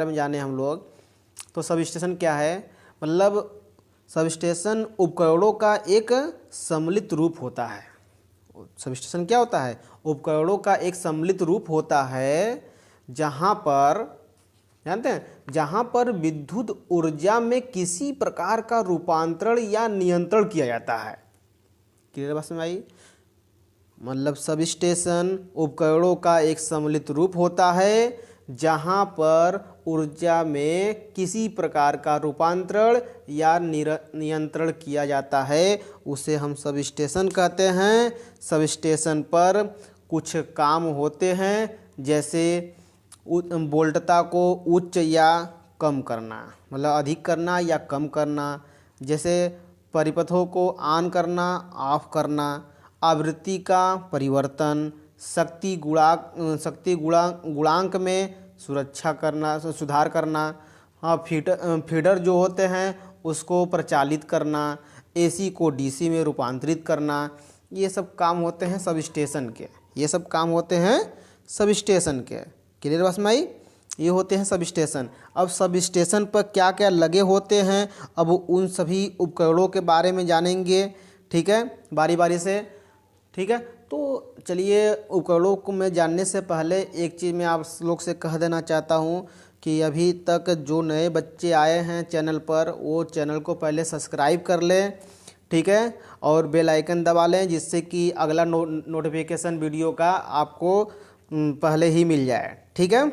में जाने हम लोग। तो सब स्टेशन क्या है, मतलब सब स्टेशन उपकरणों का एक सम्मिलित रूप होता है। सब स्टेशन क्या होता है, उपकरणों का एक सम्मिलित रूप होता है, जहाँ पर जानते हैं, जहाँ पर विद्युत ऊर्जा में किसी प्रकार का रूपांतरण या नियंत्रण किया जाता है। क्लियर बात समझ आई। मतलब सब स्टेशन उपकरणों का एक सम्मिलित रूप होता है जहाँ पर ऊर्जा में किसी प्रकार का रूपांतरण या नियंत्रण किया जाता है, उसे हम सब स्टेशन कहते हैं। सब स्टेशन पर कुछ काम होते हैं, जैसे वोल्टता को उच्च या कम करना, मतलब अधिक करना या कम करना, जैसे परिपथों को ऑन करना ऑफ करना, आवृत्ति का परिवर्तन, शक्ति गुणांक में सुरक्षा करना, सुधार करना, हाँ फीडर जो होते हैं उसको प्रचालित करना, एसी को डीसी में रूपांतरित करना, ये सब काम होते हैं सब स्टेशन के। ये सब काम होते हैं सब स्टेशन के। क्लियर बात समझ आई। ये होते हैं सब स्टेशन। अब सब स्टेशन पर क्या क्या लगे होते हैं, अब उन सभी उपकरणों के बारे में जानेंगे। ठीक है, बारी बारी से। ठीक है, तो चलिए उपकरणों को मैं जानने से पहले एक चीज़ मैं आप लोग से कह देना चाहता हूँ कि अभी तक जो नए बच्चे आए हैं चैनल पर, वो चैनल को पहले सब्सक्राइब कर लें। ठीक है, और बेल आइकन दबा लें, जिससे कि अगला नोटिफिकेशन वीडियो का आपको पहले ही मिल जाए। ठीक है,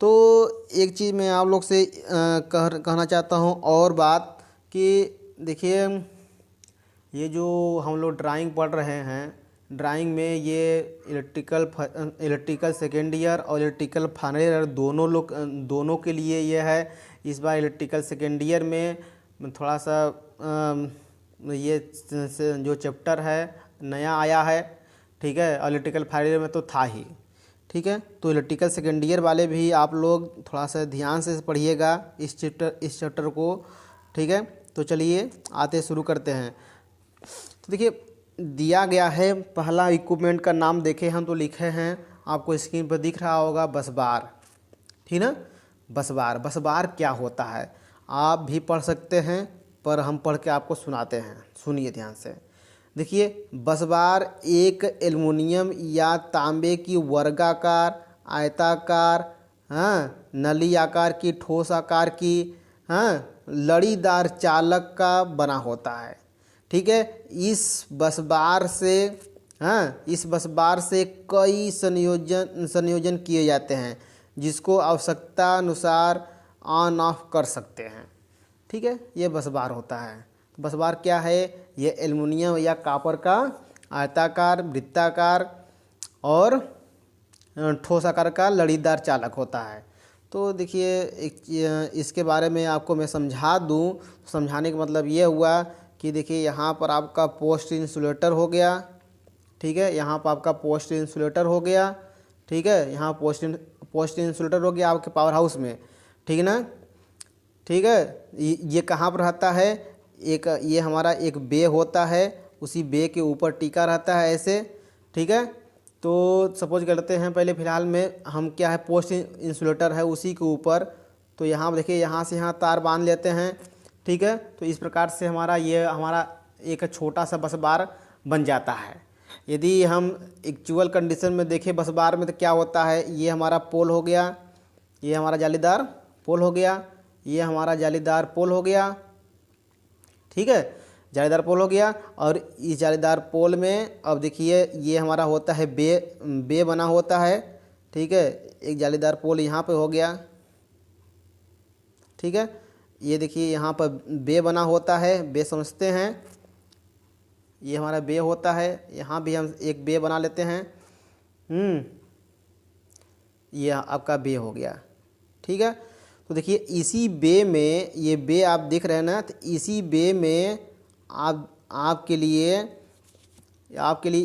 तो एक चीज़ मैं आप लोग से कहना चाहता हूँ और बात कि देखिए, ये जो हम लोग ड्राइंग पढ़ रहे हैं, ड्राइंग में ये इलेक्ट्रिकल सेकेंड ईयर और इलेक्ट्रिकल फाइनल ईयर दोनों के लिए ये है। इस बार इलेक्ट्रिकल सेकेंड ईयर में थोड़ा सा ये जो चैप्टर है नया आया है। ठीक है, और इलेक्ट्रिकल फाइनल ईयर में तो था ही। ठीक है, तो इलेक्ट्रिकल सेकेंड ईयर वाले भी आप लोग थोड़ा सा ध्यान से पढ़िएगा इस चैप्टर को। ठीक है, तो चलिए आते शुरू करते हैं। तो देखिए दिया गया है, पहला इक्विपमेंट का नाम देखे हम तो लिखे हैं, आपको स्क्रीन पर दिख रहा होगा, बस बार। ठीक ना, बस बार क्या होता है आप भी पढ़ सकते हैं, पर हम पढ़ के आपको सुनाते हैं। सुनिए ध्यान से। देखिए, बस बार एक एल्युमिनियम या तांबे की वर्गाकार, आयताकार, हाँ नली आकार की, ठोस आकार की, हाँ लड़ीदार चालक का बना होता है। ठीक है, इस बस बार से कई संयोजन किए जाते हैं, जिसको आवश्यकता अनुसार ऑन ऑफ कर सकते हैं। ठीक है, ये बस बार होता है। बस बार क्या है, ये एल्युमिनियम या कॉपर का आयताकार, वृत्ताकार और ठोस आकार का लड़ीदार चालक होता है। तो देखिए इसके बारे में आपको मैं समझा दूं। समझाने का मतलब ये हुआ कि देखिए यहाँ पर आपका पोस्ट इंसुलेटर हो गया। ठीक है, यहाँ पर आपका पोस्ट इंसुलेटर हो गया। ठीक है, यहाँ पोस्ट इंसुलेटर हो गया आपके पावर हाउस में। ठीक है ना। ठीक है, ये कहाँ पर रहता है, ये हमारा एक बे होता है, उसी बे के ऊपर टिका रहता है ऐसे। ठीक है, तो सपोज करते हैं पहले फ़िलहाल में हम क्या है, पोस्ट इंसुलेटर है उसी के ऊपर। तो यहाँ देखिए, यहाँ से यहाँ तार बांध लेते हैं। ठीक है, तो इस प्रकार से हमारा एक छोटा सा बस बार बन जाता है। यदि हम एक्चुअल कंडीशन में देखें बस बार में, तो क्या होता है, ये हमारा पोल हो गया, ये हमारा जालीदार पोल हो गया, ये हमारा जालीदार पोल हो गया। ठीक है, जालीदार पोल हो गया, और इस जालीदार पोल में अब देखिए ये हमारा होता है बे बना होता है। ठीक है, एक जालीदार पोल यहाँ पे हो गया। ठीक है, ये देखिए यहाँ पर बे बना होता है, बे समझते हैं, ये हमारा बे होता है। यहाँ भी हम एक बे बना लेते हैं। ये आपका बे हो गया। ठीक है, तो देखिए इसी बे में, ये बे आप देख रहे हैं ना, तो इसी बे में आपके लिए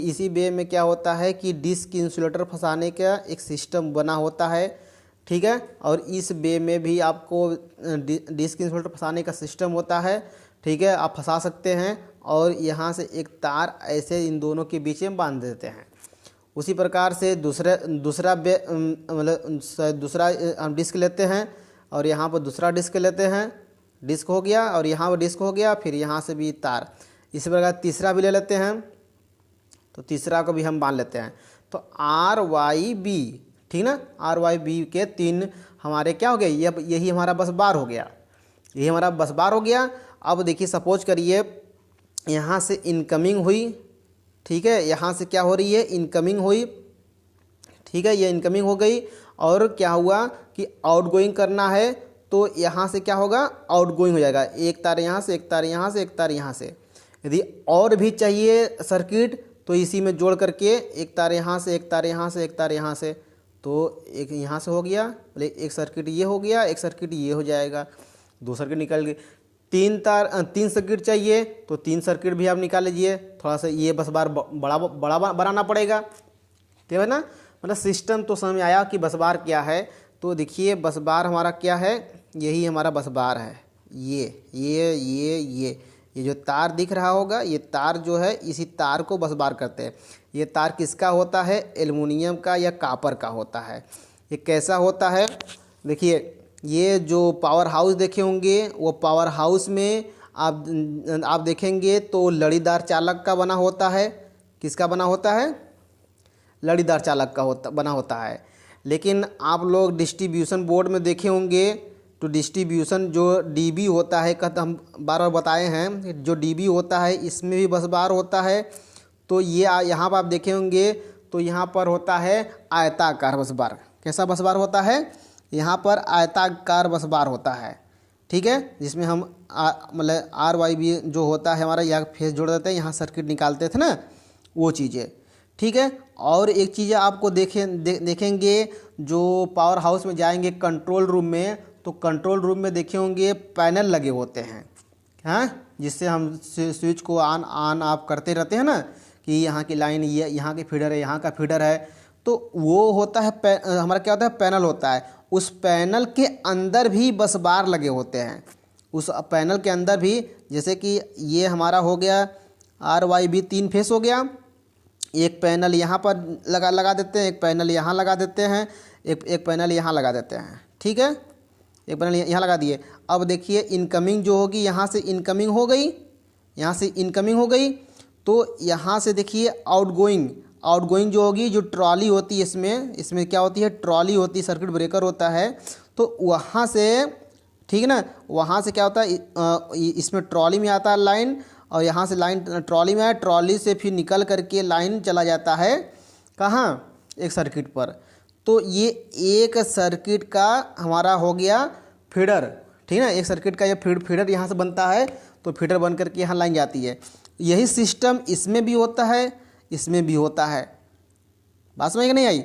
इसी बे में क्या होता है कि डिस्क इंसुलेटर फंसाने का एक सिस्टम बना होता है। ठीक है, और इस बे में भी आपको डिस्क इंसुलेटर फंसाने का सिस्टम होता है। ठीक है, आप फंसा सकते हैं, और यहाँ से एक तार ऐसे इन दोनों के बीच में बांध देते हैं। उसी प्रकार से दूसरा हम डिस्क लेते हैं और यहाँ पर दूसरा डिस्क लेते हैं, डिस्क हो गया, और यहाँ पर डिस्क हो गया, फिर यहाँ से भी तार। इसी प्रकार तीसरा भी ले लेते हैं, तो तीसरा को भी हम बांध लेते हैं। तो RYB, ठीक ना, RYB के 3 हमारे क्या हो गए, यही हमारा बस बार हो गया, यही हमारा बस बार हो गया। अब देखिए सपोज करिए यहाँ से इनकमिंग हुई, ठीक है, यहाँ से क्या हो रही है, इनकमिंग हुई, ठीक है, ये इनकमिंग हो गई, और क्या हुआ कि आउटगोइंग करना है, तो यहाँ से क्या होगा, आउटगोइंग हो जाएगा, एक तार यहाँ से, एक तार यहाँ से, एक तार यहाँ से। यदि और भी चाहिए सर्किट तो इसी में जोड़ करके एक तार यहाँ से, एक तार यहाँ से, एक तार यहाँ से, तो एक यहाँ से हो गया, बोले एक सर्किट ये हो गया, एक सर्किट ये हो जाएगा, 2 सर्किट निकल गए। 3 सर्किट चाहिए तो 3 सर्किट भी आप निकाल लीजिए, थोड़ा सा ये बस बार बड़ा बनाना पड़ेगा, ठीक है ना। मतलब सिस्टम तो समझ में आया कि बस बार क्या है। तो देखिए बस बार हमारा क्या है, यही हमारा बस बार है, ये जो तार दिख रहा होगा, ये तार जो है, इसी तार को बस बार करते हैं। ये तार किसका होता है, एल्युमिनियम का या कापर का होता है। ये कैसा होता है, देखिए ये जो पावर हाउस देखे होंगे, वो पावर हाउस में आप देखेंगे तो लड़ीदार चालक का बना होता है। किसका बना होता है, लड़ीदार चालक का बना होता है। लेकिन आप लोग डिस्ट्रीब्यूशन बोर्ड में देखे होंगे तो डिस्ट्रीब्यूशन जो डीबी होता है, कहते हम बार बार बताए हैं, जो डीबी होता है इसमें भी बस बार होता है। तो ये यहाँ पर आप देखे होंगे तो यहाँ पर होता है आयताकार बस बार। कैसा बस बार होता है, यहाँ पर आयताकार बस बार होता है, ठीक है, जिसमें हम मतलब RYB जो होता है हमारा, यहाँ फेस जोड़ देते हैं, यहाँ सर्किट निकालते थे ना, वो चीज़ें, ठीक है। और एक चीज़ आपको देखेंगे जो पावर हाउस में जाएंगे कंट्रोल रूम में, तो कंट्रोल रूम में देखे होंगे पैनल लगे होते हैं, हाँ, जिससे हम स्विच को ऑन ऑफ करते रहते हैं ना, कि यहाँ की लाइन ये यहाँ की फीडर है, यहाँ का फीडर है, तो वो होता है हमारा क्या होता है, पैनल होता है। उस पैनल के अंदर भी बस बार लगे होते हैं, उस पैनल के अंदर भी, जैसे कि ये हमारा हो गया RYB 3 फेस हो गया, एक पैनल यहाँ पर लगा देते हैं, एक पैनल यहाँ लगा देते हैं, एक पैनल यहाँ लगा देते हैं, ठीक है, एक पैनल यहाँ लगा दिए। अब देखिए इनकमिंग जो होगी, यहाँ से इनकमिंग हो गई, यहाँ से इनकमिंग हो गई, तो यहाँ से देखिए आउटगोइंग जो होगी, जो ट्रॉली होती है, इसमें क्या होती है, ट्रॉली होती है, सर्किट ब्रेकर होता है, तो वहाँ से, ठीक है ना, वहाँ से क्या होता है, इसमें ट्रॉली में आता है लाइन, और यहाँ से लाइन ट्रॉली में है, ट्रॉली से फिर निकल करके लाइन चला जाता है कहाँ, एक सर्किट पर। तो ये एक सर्किट का हमारा हो गया फीडर, ठीक है ना, एक सर्किट का ये फीडर यहाँ से बनता है, तो फीडर बन करके यहाँ लाइन जाती है। यही सिस्टम इसमें भी होता है, इसमें भी होता है। बात समझ में नहीं आई।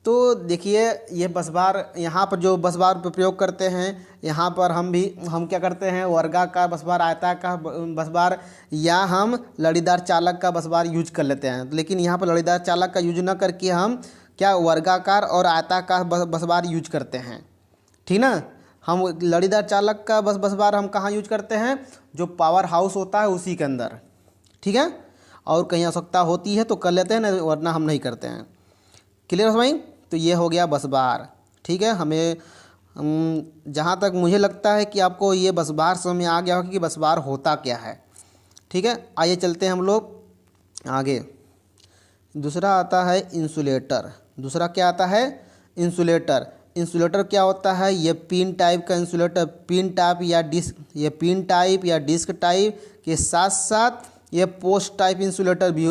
तो देखिए ये बस बार, यहाँ पर जो बस बार प्रयोग करते हैं, यहाँ पर हम क्या करते हैं, वर्गाकार बस बार, आयताकार बस बार, या हम लड़ीदार चालक का बस बार यूज कर लेते हैं। लेकिन यहाँ पर लड़ीदार चालक का यूज न करके हम क्या वर्गाकार और आयताकार बस बार यूज करते हैं, ठीक ना। हम लड़ीदार चालक का बस बार हम कहाँ यूज करते हैं, जो पावर हाउस होता है उसी के अंदर, ठीक है। और कहीं आवश्यकता होती है तो कर लेते हैं ना, वरना हम नहीं करते हैं। क्लियर है भाई। तो ये हो गया बस बार, ठीक है। हमें जहाँ तक मुझे लगता है कि आपको ये बस बार समझ में आ गया होगा कि बस बार होता क्या है, ठीक है। आइए चलते हैं हम लोग आगे। दूसरा आता है इंसुलेटर। दूसरा क्या आता है, इंसुलेटर। इंसुलेटर क्या होता है, ये पिन टाइप का इंसुलेटर, पिन टाइप या डिस्क, ये पिन टाइप या डिस्क टाइप के साथ साथ ये पोस्ट टाइप इंसुलेटर भी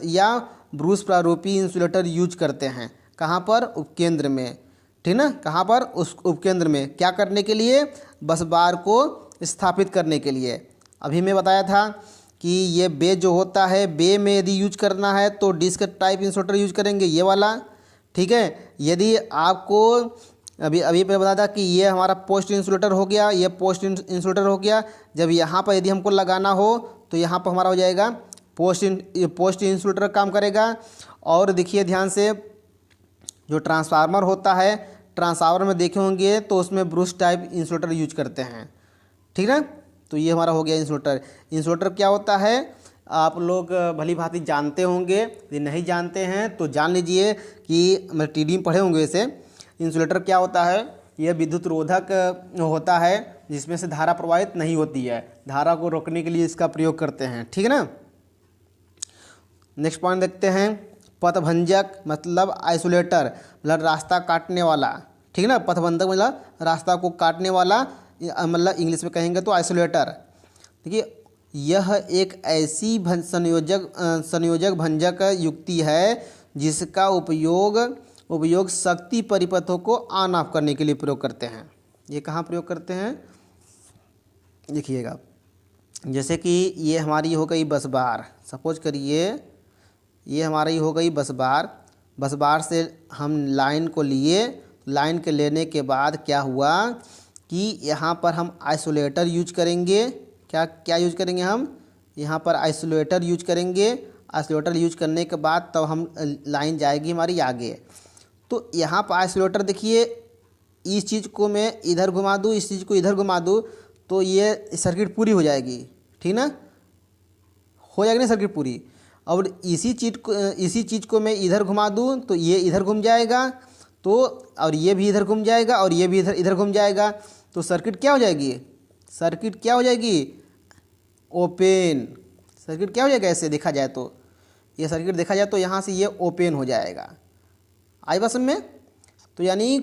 या ब्रूस प्रारूपी इंसुलेटर यूज करते हैं। कहाँ पर, उपकेंद्र में, ठीक ना। कहाँ पर, उस उपकेंद्र में, क्या करने के लिए, बस बार को स्थापित करने के लिए। अभी मैं बताया था कि ये बे जो होता है, बे में यदि यूज करना है तो डिस्क टाइप इंसुलेटर यूज करेंगे, ये वाला, ठीक है। यदि आपको अभी पे बताया था कि ये हमारा पोस्ट इंसुलेटर हो गया, ये पोस्ट इंसुलेटर हो गया। जब यहाँ पर यदि हमको लगाना हो तो यहाँ पर हमारा हो जाएगा पोस्ट इंसुलेटर काम करेगा। और देखिए ध्यान से, जो ट्रांसफार्मर होता है, ट्रांसफार्मर में देखे होंगे तो उसमें ब्रूस टाइप इंसुलेटर यूज करते हैं, ठीक है। तो ये हमारा हो गया इंसुलेटर। इंसुलेटर क्या होता है, आप लोग भली भांति जानते होंगे, यदि नहीं जानते हैं तो जान लीजिए कि मतलब टीडी में पढ़े होंगे इसे। इंसुलेटर क्या होता है? यह विद्युत रोधक होता है जिसमें से धारा प्रवाहित नहीं होती है, धारा को रोकने के लिए इसका प्रयोग करते हैं, ठीक है ना। नेक्स्ट पॉइंट देखते हैं, पथभंजक मतलब आइसोलेटर मतलब रास्ता काटने वाला, ठीक है ना। पथभंजक मतलब रास्ता को काटने वाला, मतलब इंग्लिश में कहेंगे तो आइसोलेटर। देखिए यह एक ऐसी संयोजक भंजक युक्ति है जिसका उपयोग शक्ति परिपथों को ऑन ऑफ करने के लिए प्रयोग करते हैं। ये कहाँ प्रयोग करते हैं देखिएगा, जैसे कि ये हमारी हो गई बस बार, सपोज करिए ये हमारी हो गई बस बार से हम लाइन को लिए, लाइन के लेने के बाद क्या हुआ कि यहाँ पर हम आइसोलेटर यूज करेंगे। क्या यूज करेंगे हम यहाँ पर? आइसोलेटर यूज करेंगे। आइसोलेटर यूज करने के बाद तब हम लाइन जाएगी हमारी आगे। तो यहाँ पर आइसोलेटर देखिए, इस चीज़ को मैं इधर घुमा दूँ, इस चीज़ को इधर घुमा दूँ तो ये सर्किट पूरी हो जाएगी, ठीक ना, हो जाएगी ना सर्किट पूरी। और इसी चीज़ को मैं इधर घुमा दूँ तो ये इधर घूम जाएगा, तो और ये भी इधर घूम जाएगा और ये भी इधर घूम जाएगा, तो सर्किट क्या हो जाएगी? सर्किट क्या हो जाएगी? ओपन। सर्किट क्या हो जाएगा? ऐसे देखा जाए तो ये सर्किट देखा जाए तो यहाँ से ये ओपन हो जाएगा। आई बात समझ में? तो यानी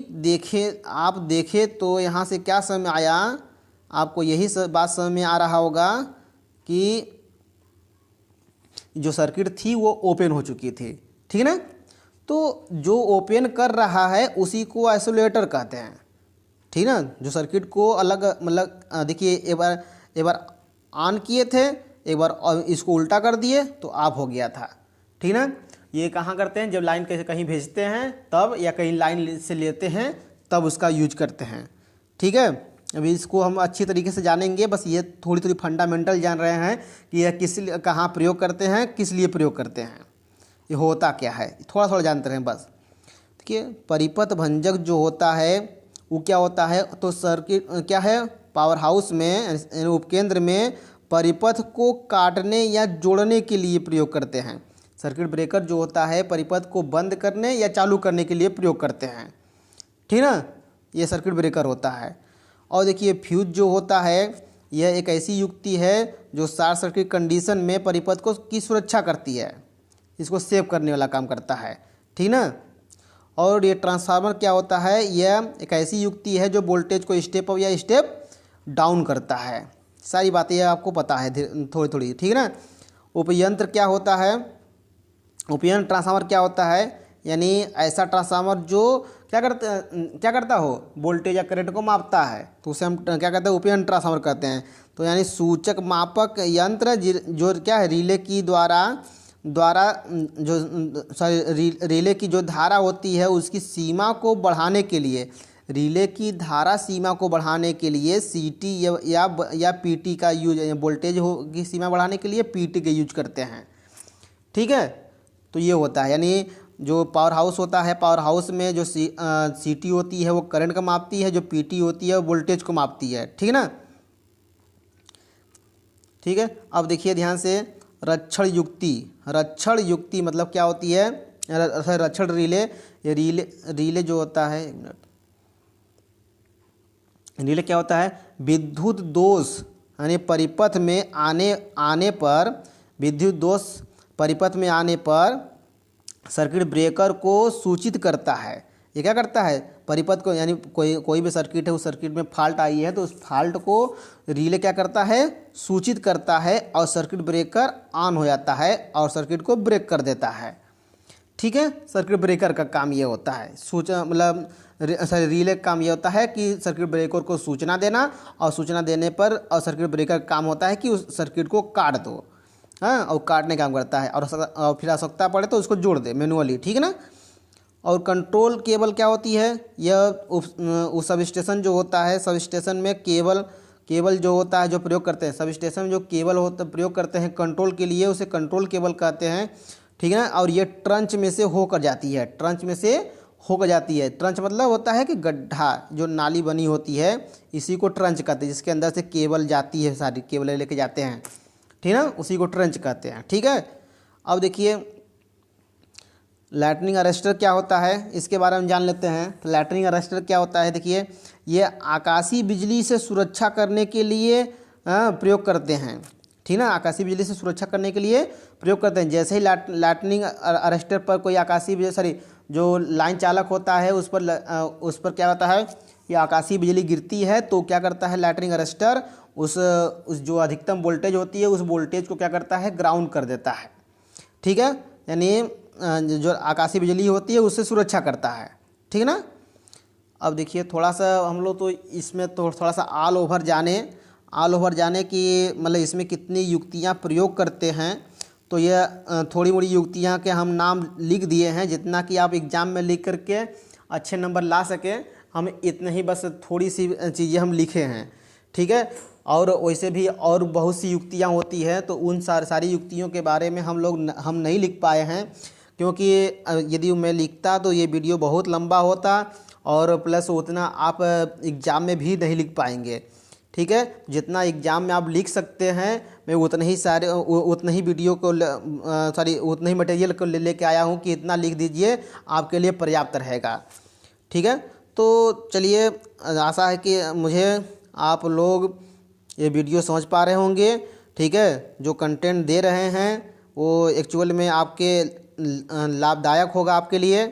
आप देखें तो यहाँ से क्या समझ में आया? आपको यही बात समझ में आ रहा होगा कि जो सर्किट थी वो ओपन हो चुकी थी, ठीक है ना। तो जो ओपन कर रहा है उसी को आइसोलेटर कहते हैं, ठीक ना। जो सर्किट को अलग मतलब देखिए एक बार ऑन किए थे, एक बार इसको उल्टा कर दिए तो ऑफ हो गया था, ठीक ना। ये कहाँ करते हैं? जब लाइन कहीं भेजते हैं तब, या कहीं लाइन से लेते हैं तब उसका यूज करते हैं, ठीक है। अभी इसको हम अच्छी तरीके से जानेंगे, बस ये थोड़ी फंडामेंटल जान रहे हैं कि यह कहाँ प्रयोग करते हैं, किस लिए प्रयोग करते हैं, ये होता क्या है, थोड़ा जानते रहें बस। देखिए परिपथ भंजक जो होता है वो क्या होता है? तो सर्किट क्या है, पावर हाउस में उपकेंद्र में परिपथ को काटने या जोड़ने के लिए प्रयोग करते हैं। सर्किट ब्रेकर जो होता है परिपथ को बंद करने या चालू करने के लिए प्रयोग करते हैं, ठीक ना। ये सर्किट ब्रेकर होता है। और देखिए फ्यूज जो होता है यह एक ऐसी युक्ति है जो शॉर्ट सर्किट कंडीशन में परिपथ की सुरक्षा करती है, इसको सेव करने वाला काम करता है, ठीक ना। और ये ट्रांसफार्मर क्या होता है? यह एक ऐसी युक्ति है जो वोल्टेज को स्टेप अप या स्टेप डाउन करता है। सारी बातें आपको पता है थोड़ी, ठीक है ना। उपयंत्र क्या होता है? उपयंत्र ट्रांसफार्मर क्या होता है? यानी ऐसा ट्रांसफार्मर जो क्या करता हो, वोल्टेज या करंट को मापता है, तो उसे हम क्या कहते हैं? उपयंत्र ट्रांसफार्मर कहते हैं। तो यानी सूचक मापक यंत्र जो क्या है, रिले की जो धारा होती है उसकी सीमा को बढ़ाने के लिए, रिले की धारा सीमा को बढ़ाने के लिए सीटी या पीटी का यूज, वोल्टेज की सीमा बढ़ाने के लिए पीटी का यूज करते हैं, ठीक है। तो ये होता है, यानी जो पावर हाउस होता है, पावर हाउस में जो सीटी होती है वो करंट को मापती है, जो पीटी होती है वो वोल्टेज को मापती है, ठीक है ना। ठीक है, अब देखिए ध्यान से, रक्षण युक्ति मतलब क्या होती है? रक्षण रिले जो होता है, एक मिनट, रिले क्या होता है? विद्युत दोष यानी परिपथ में आने पर, विद्युत दोष परिपथ में आने पर सर्किट ब्रेकर को सूचित करता है। ये क्या करता है? परिपथ को, यानी कोई भी सर्किट है, उस सर्किट में फॉल्ट आई है तो उस फॉल्ट को रिले क्या करता है? सूचित करता है और सर्किट ब्रेकर ऑन हो जाता है और सर्किट को ब्रेक कर देता है, ठीक है। सर्किट ब्रेकर का काम ये होता है, रिले का काम ये होता है कि सर्किट ब्रेकर को सूचना देना, और सूचना देने पर और सर्किट ब्रेकर का काम होता है कि उस सर्किट को काट दो, हाँ, और काटने का काम करता है, और फिर आवश्यकता पड़े तो उसको जोड़ दे मैनुअली, ठीक है ना। और कंट्रोल केबल क्या होती है? यह उस सब स्टेशन जो होता है, सब स्टेशन में केबल जो होता है जो प्रयोग करते हैं, सब स्टेशन में जो केबल होता प्रयोग करते हैं कंट्रोल के लिए, उसे कंट्रोल केबल कहते हैं, ठीक है ना। और ये ट्रंच में से होकर जाती है, ट्रंच मतलब होता है कि गड्ढा, जो नाली बनी होती है इसी को ट्रंच कहते हैं, जिसके अंदर से केबल जाती है, सारी केबल लेके जाते हैं, ठीक है ना, उसी को ट्रेंच कहते हैं। ठीक है, अब देखिए लाइटनिंग अरेस्टर क्या होता है, इसके बारे में जान लेते हैं। तो लाइटनिंग अरेस्टर क्या होता है, देखिए ये आकाशीय बिजली से सुरक्षा करने के लिए प्रयोग करते हैं। ठीक ना, आकाशीय बिजली से सुरक्षा करने के लिए प्रयोग करते हैं। जैसे ही लाइटनिंग अरेस्टर पर कोई आकाशीय बिजली सॉरी जो लाइन चालक होता है उस पर क्या होता है, ये आकाशीय बिजली गिरती है तो क्या करता है लाइटनिंग अरेस्टर, उस जो अधिकतम वोल्टेज होती है उस वोल्टेज को क्या करता है, ग्राउंड कर देता है। ठीक है, यानी जो आकाशीय बिजली होती है उससे सुरक्षा करता है। ठीक है ना, अब देखिए थोड़ा सा हम लोग तो इसमें तो थोड़ा सा ऑल ओवर जाने कि मतलब इसमें कितनी युक्तियाँ प्रयोग करते हैं। तो ये थोड़ी मोड़ी युक्तियाँ के हम नाम लिख दिए हैं, जितना कि आप एग्ज़ाम में लिख करके अच्छे नंबर ला सकें, हम इतने ही बस थोड़ी सी चीज़ें हम लिखे हैं। ठीक है, और वैसे भी और बहुत सी युक्तियाँ होती हैं, तो उन सारी युक्तियों के बारे में हम नहीं लिख पाए हैं, क्योंकि यदि मैं लिखता तो ये वीडियो बहुत लंबा होता और प्लस उतना आप एग्ज़ाम में भी नहीं लिख पाएंगे। ठीक है, जितना एग्ज़ाम में आप लिख सकते हैं मैं उतने ही वीडियो को उतने ही मटेरियल को लेके आया हूँ कि इतना लिख दीजिए, आपके लिए पर्याप्त रहेगा। ठीक है, तो चलिए आशा है कि मुझे आप लोग ये वीडियो समझ पा रहे होंगे। ठीक है, जो कंटेंट दे रहे हैं वो एक्चुअल में आपके लाभदायक होगा आपके लिए।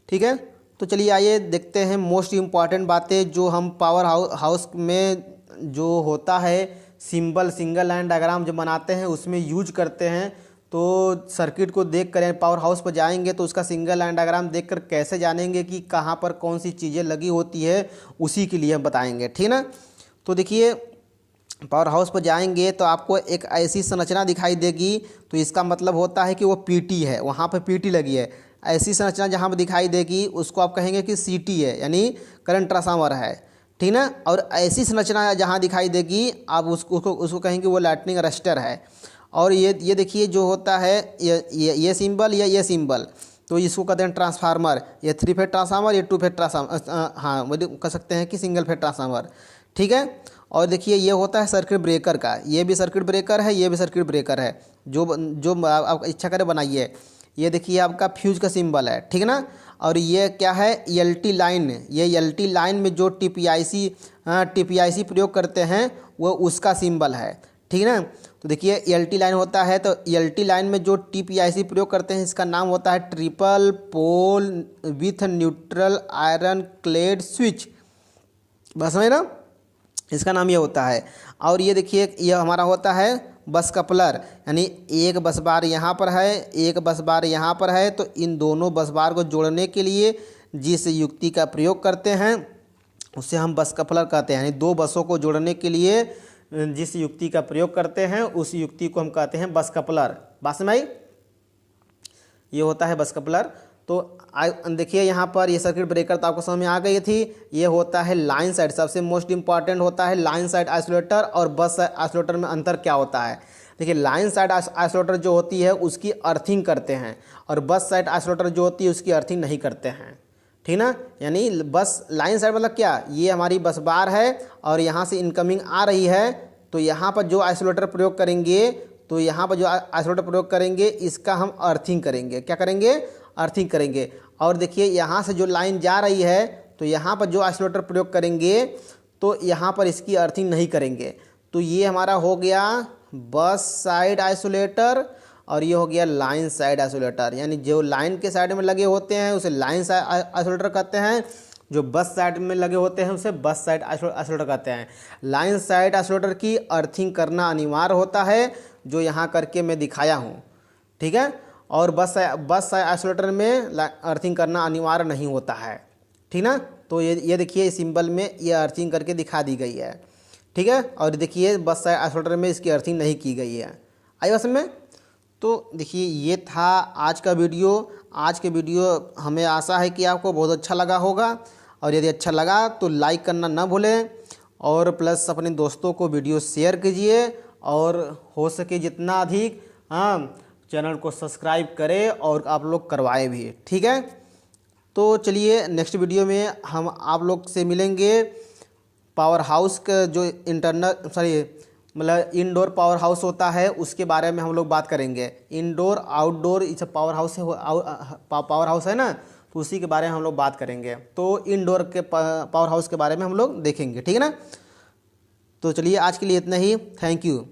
ठीक है, तो चलिए आइए देखते हैं मोस्ट इम्पॉर्टेंट बातें जो हम पावर हाउस में जो होता है सिंबल सिंगल लाइन डायग्राम जो बनाते हैं उसमें यूज करते हैं। तो सर्किट को देख कर पावर हाउस पर जाएंगे तो उसका सिंगल लाइन डायग्राम देखकर कैसे जानेंगे कि कहाँ पर कौन सी चीज़ें लगी होती है, उसी के लिए हम बताएंगे। ठीक ना, तो देखिए पावर हाउस पर जाएंगे तो आपको एक ऐसी संरचना दिखाई देगी, तो इसका मतलब होता है कि वो पीटी है, वहाँ पर पीटी लगी है। ऐसी संरचना जहाँ पर दिखाई देगी उसको आप कहेंगे कि सीटी है, यानी करंट ट्रांसफार्मर है। ठीक ना, और ऐसी संरचना जहाँ दिखाई देगी आप उसको कहेंगे वो लाइटनिंग अरेस्टर है। और ये देखिए जो होता है ये सिंबल या ये सिंबल, तो इसको कहते हैं ट्रांसफार्मर। ये 3 फेज ट्रांसफार्मर, ये 2 फेज ट्रांसफार्मर, हाँ वो कह सकते हैं कि सिंगल फेज ट्रांसफार्मर। ठीक है, और देखिए ये होता है सर्किट ब्रेकर का, ये भी सर्किट ब्रेकर है, ये भी सर्किट ब्रेकर है। जो आप इच्छा करें बनाइए। ये देखिए आपका फ्यूज का सिंबल है। ठीक है ना, और ये क्या है, एलटी लाइन। ये एलटी लाइन में जो टीपीआईसी प्रयोग करते हैं वो उसका सिंबल है। ठीक है ना, तो देखिए एलटी लाइन होता है, तो एलटी लाइन में जो टीपीआईसी प्रयोग करते हैं इसका नाम होता है triple pole with neutral iron clad switch. बस में ना, इसका नाम ये होता है। और ये देखिए ये हमारा होता है बस कपलर, यानी एक बस बार यहाँ पर है, एक बस बार यहाँ पर है, तो इन दोनों बस बार को जोड़ने के लिए जिस युक्ति का प्रयोग करते हैं उसे हम बस कपलर कहते हैं। यानी दो बसों को जोड़ने के लिए जिस युक्ति का प्रयोग करते हैं उस युक्ति को हम कहते हैं बस कपलर। बात समझ आई, ये होता है बस कपलर। तो देखिए यहाँ पर ये सर्किट ब्रेकर तो आपको समझ में आ गई थी। ये होता है लाइन साइड, सबसे मोस्ट इंपॉर्टेंट होता है लाइन साइड आइसोलेटर और बस आइसोलेटर में अंतर क्या होता है। देखिए लाइन साइड आइसोलेटर जो होती है उसकी अर्थिंग करते हैं और बस साइड आइसोलेटर जो होती है उसकी अर्थिंग नहीं करते हैं। ठीक ना, यानी बस लाइन साइड मतलब क्या, ये हमारी बस बार है और यहाँ से इनकमिंग आ रही है, तो यहाँ पर जो आइसोलेटर प्रयोग करेंगे, तो यहाँ पर जो आइसोलेटर प्रयोग करेंगे इसका हम अर्थिंग करेंगे। क्या करेंगे, अर्थिंग करेंगे। और देखिए यहाँ से जो लाइन जा रही है तो यहाँ पर जो आइसोलेटर प्रयोग करेंगे तो यहाँ पर इसकी अर्थिंग नहीं करेंगे। तो ये हमारा हो गया बस साइड आइसोलेटर और ये हो गया लाइन साइड आइसोलेटर। यानी जो लाइन के साइड में लगे होते हैं उसे लाइन साइड आइसोलेटर कहते हैं, जो बस साइड में लगे होते हैं उसे बस साइड आइसोलेटर कहते हैं। लाइन साइड आइसोलेटर की अर्थिंग करना अनिवार्य होता है, जो यहाँ करके मैं दिखाया हूँ। ठीक है, और बस साइड आइसोलेटर में अर्थिंग करना अनिवार्य नहीं होता है। ठीक ना, तो ये देखिए सिंबल में ये अर्थिंग करके दिखा दी गई है। ठीक है, और देखिए बस साइड आइसोलेटर में इसकी अर्थिंग नहीं की गई है। आई बस में, तो देखिए ये था आज का वीडियो। आज के वीडियो हमें आशा है कि आपको बहुत अच्छा लगा होगा, और यदि अच्छा लगा तो लाइक करना ना भूलें और प्लस अपने दोस्तों को वीडियो शेयर कीजिए और हो सके जितना अधिक चैनल को सब्सक्राइब करें और आप लोग करवाए भी। ठीक है, तो चलिए नेक्स्ट वीडियो में हम आप लोग से मिलेंगे पावर हाउस का जो मतलब इंडोर पावर हाउस होता है, उसके बारे में हम लोग बात करेंगे। इंडोर आउटडोर इस पावर हाउस है, पावर हाउस है ना, तो उसी के बारे में हम लोग बात करेंगे। तो इंडोर के पावर हाउस के बारे में हम लोग देखेंगे, ठीक है ना। तो चलिए आज के लिए इतना ही, थैंक यू।